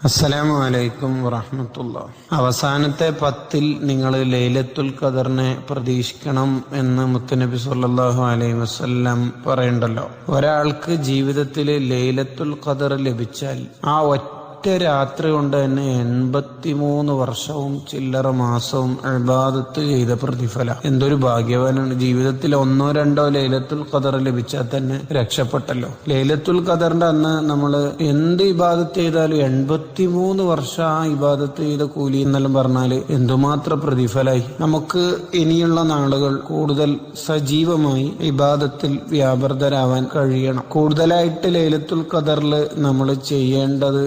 അസ്സലാമു അലൈക്കും വറഹ്മത്തുള്ളാഹി. അവസാനത്തെ 10-ൽ നിങ്ങൾ ലൈലത്തുൽ ഖദറിനെ പ്രതീക്ഷിക്കണം എന്ന് മുത്തുനബി സല്ലല്ലാഹു അലൈഹി വസല്ലം പറയണ്ടല്ലോ. ഒരാൾക്ക് ജീവിതത്തിൽ ലൈലത്തുൽ ഖദർ ലഭിച്ചാൽ ആ ഒറ്റ രാത്രി കൊണ്ട് തന്നെ 83 വർഷവും ചില്ലറ മാസവും ഇബാദത്ത് ചെയ്ത പ്രതിഫല. എന്തൊരു ഭാഗ്യവാനാണ്. ജീവിതത്തിൽ 1-2 ലൈലത്തുൽ ഖദർ ലഭിച്ചാൽ തന്നെ രക്ഷപ്പെട്ടല്ലോ. ലൈലത്തുൽ ഖദറിന്റെ അന്ന് നമ്മൾ എന്ത് ഇബാദത്ത് ചെയ്താലും 83 വർഷം ആ ഇബാദത്ത് ചെയ്ത കൂലി എന്നെല്ലാം പറഞ്ഞാല് എന്തുമാത്രം പ്രതിഫലായി. നമുക്ക് ഇനിയുള്ള നാളുകൾ കൂടുതൽ സജീവമായി ഇബാദത്തിൽ വ്യാപൃതരാവാൻ കഴിയണം. കൂടുതലായിട്ട് ലൈലത്തുൽ ഖദറിൽ നമ്മൾ ചെയ്യേണ്ടത്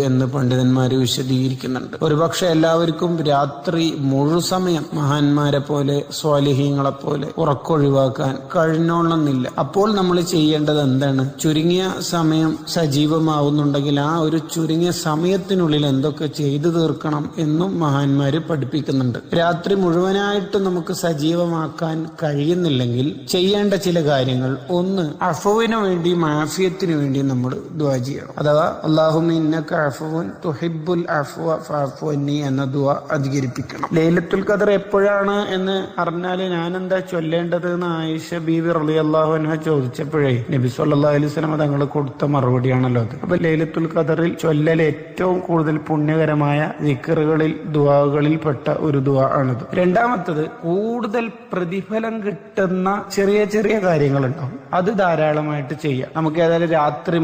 എന്ന് പണ്ഡിതന്മാര് വിശദീകരിക്കുന്നുണ്ട്. ഒരുപക്ഷെ എല്ലാവർക്കും രാത്രി മുഴുസമയം മഹാന്മാരെ പോലെ സ്വാലിഹീങ്ങളെ പോലെ ഉറക്കൊഴിവാക്കാൻ കഴിഞ്ഞോളന്നില്ല. അപ്പോൾ നമ്മൾ ചെയ്യേണ്ടത് എന്താണ്? ചുരുങ്ങിയ സമയം സജീവമാവുന്നുണ്ടെങ്കിൽ ആ ഒരു ചുരുങ്ങിയ സമയത്തിനുള്ളിൽ എന്തൊക്കെ ചെയ്തു തീർക്കണം എന്നും മഹാന്മാര് പഠിപ്പിക്കുന്നുണ്ട്. രാത്രി മുഴുവനായിട്ട് നമുക്ക് സജീവമാക്കാൻ കഴിയുന്നില്ലെങ്കിൽ ചെയ്യേണ്ട ചില കാര്യങ്ങൾ: ഒന്ന്, അഫുവിന് വേണ്ടി മാഫിയത്തിന് വേണ്ടി നമ്മൾ ദുആ ചെയ്യണം. അഥവാ അല്ലാഹുമ്മ ഇന്നക അഫുവൻ തുഹിബ്ബുൽ അഫ്വ ഫഅഫു അന്നി എന്ന ദുആ അധികരിപ്പിക്കണം. ലൈലത്തുൽ ഖദർ എപ്പോഴാണ് എന്ന് അറിഞ്ഞാല് ഞാൻ എന്താ ചൊല്ലേണ്ടത് എന്ന് ആയിഷ ബീവി റളിയല്ലാഹു അൻഹ ചോദിച്ചപ്പോഴേ നബി സല്ലല്ലാഹു അലൈഹി വസല്ലം തങ്ങൾ കൊടുത്ത മറുപടിയാണല്ലോ അത്. അപ്പൊ ലൈലത്തുൽ ഖദറിൽ ചൊല്ലൽ ഏറ്റവും കൂടുതൽ പുണ്യകരമായ ദിക്റുകളിൽ ദുആകളിൽ പെട്ട ഒരു ദുആ ആണിത്. രണ്ടാമത്തത്, കൂടുതൽ പ്രതിഫലം കിട്ടുന്ന ചെറിയ ചെറിയ കാര്യങ്ങളുണ്ടാവും. അത് ധാരാളമായിട്ട് ചെയ്യാം. നമുക്ക് ഏതായാലും രാത്രി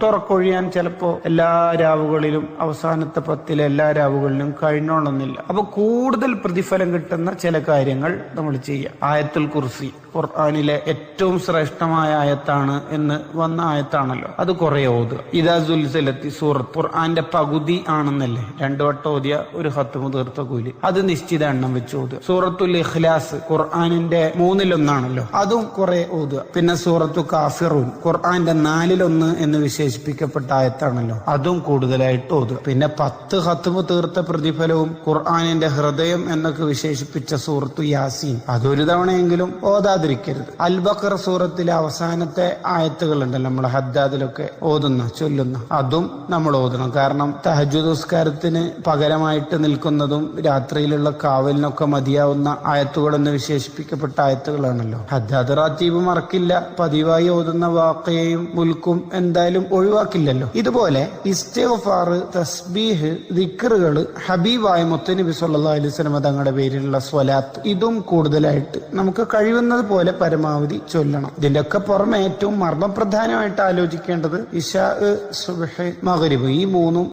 ഉറക്കൊഴിയാൻ ചിലപ്പോ എല്ലാ രാവുകളിലും അവസാനത്തെ 10-ലെ എല്ലാ രാവുകളിലും കഴിഞ്ഞോണമെന്നില്ല. അപ്പൊ കൂടുതൽ പ്രതിഫലം കിട്ടുന്ന ചില കാര്യങ്ങൾ നമ്മൾ ചെയ്യാം. ആയത്തുൽ കുർസി ഖുർആനിലെ ഏറ്റവും ശ്രേഷ്ഠമായ ആയത്താണ് എന്ന് വന്ന ആയത്താണല്ലോ. അത് കുറെ ഓതുക. ഇദാ സുൽസിലത്തി സൂറത്ത് ഖുർആന്റെ പകുതി ആണെന്നല്ലേ 2 വട്ടം ഓതിയ ഒരു ഖത്മ് തീർത്ത കൂലി. അത് നിശ്ചിത എണ്ണം വെച്ച് ഓതുക. സൂറത്തുൽ ഇഖ്ലാസ് ഖുർആനിന്റെ 3-ൽ-1 അതും കുറെ ഓതുക. പിന്നെ സൂറത്തു കാഫിറൂൻ ഖുർആന്റെ 4-ൽ-1 എന്ന് വിശേഷിപ്പിക്കപ്പെട്ട ആയത്താണല്ലോ. അതും കൂടുതലായിട്ട് ഓതുക. പിന്നെ 10 ഖത്മ് തീർത്ത പ്രതിഫലവും ഖുർആനിന്റെ ഹൃദയം എന്നൊക്കെ വിശേഷിപ്പിച്ച സൂറത്തു യാസീൻ അതൊരു തവണയെങ്കിലും ഓതാതിരിക്കരുത്. അൽ ബഖറ സൂറത്തിലെ അവസാനത്തെ ആയത്തുകൾ ഉണ്ടല്ലോ, നമ്മൾ ഹദ്ദാദിലൊക്കെ ചൊല്ലുന്ന അതും നമ്മൾ ഓതണം. കാരണം തഹജ്ജുദ് നിസ്കാരത്തിന് പകരമായിട്ട് നിൽക്കുന്നതും രാത്രിയിലുള്ള കാവലിനൊക്കെ മതിയാവുന്ന ആയത്തുകളെന്ന് വിശേഷിപ്പിക്കപ്പെട്ട ആയത്തുകളാണല്ലോ. ഹദ്ദാദ് റാത്തീബ് മറക്കില്ല. പതിവായി ഓതുന്ന വാഖയയും മുൽക്കും എന്തായാലും ഒഴിവാക്കില്ലല്ലോ. ഇതുപോലെ ഇസ്തിഗ്ഫാർ, തസ്ബീഹ്, ദിക്റുകൾ, ഹബീബായ മുത്തുനബി സല്ലല്ലാഹു അലൈഹി വസല്ലം തങ്ങളുടെ പേരിലുള്ള സ്വലാത്ത്, ഇതും കൂടുതലായിട്ട് നമുക്ക് കഴിയുന്നത് പോലെ പരമാവധി ചൊല്ലണം. ഇതിന്റെ ഒക്കെ പുറമെ ഏറ്റവും മർമ്മപ്രധാനമായിട്ട് ആലോചിക്കേണ്ടത് ഇശാ, സുബ്ഹ്, മഗ്രിബ്, ഈ 3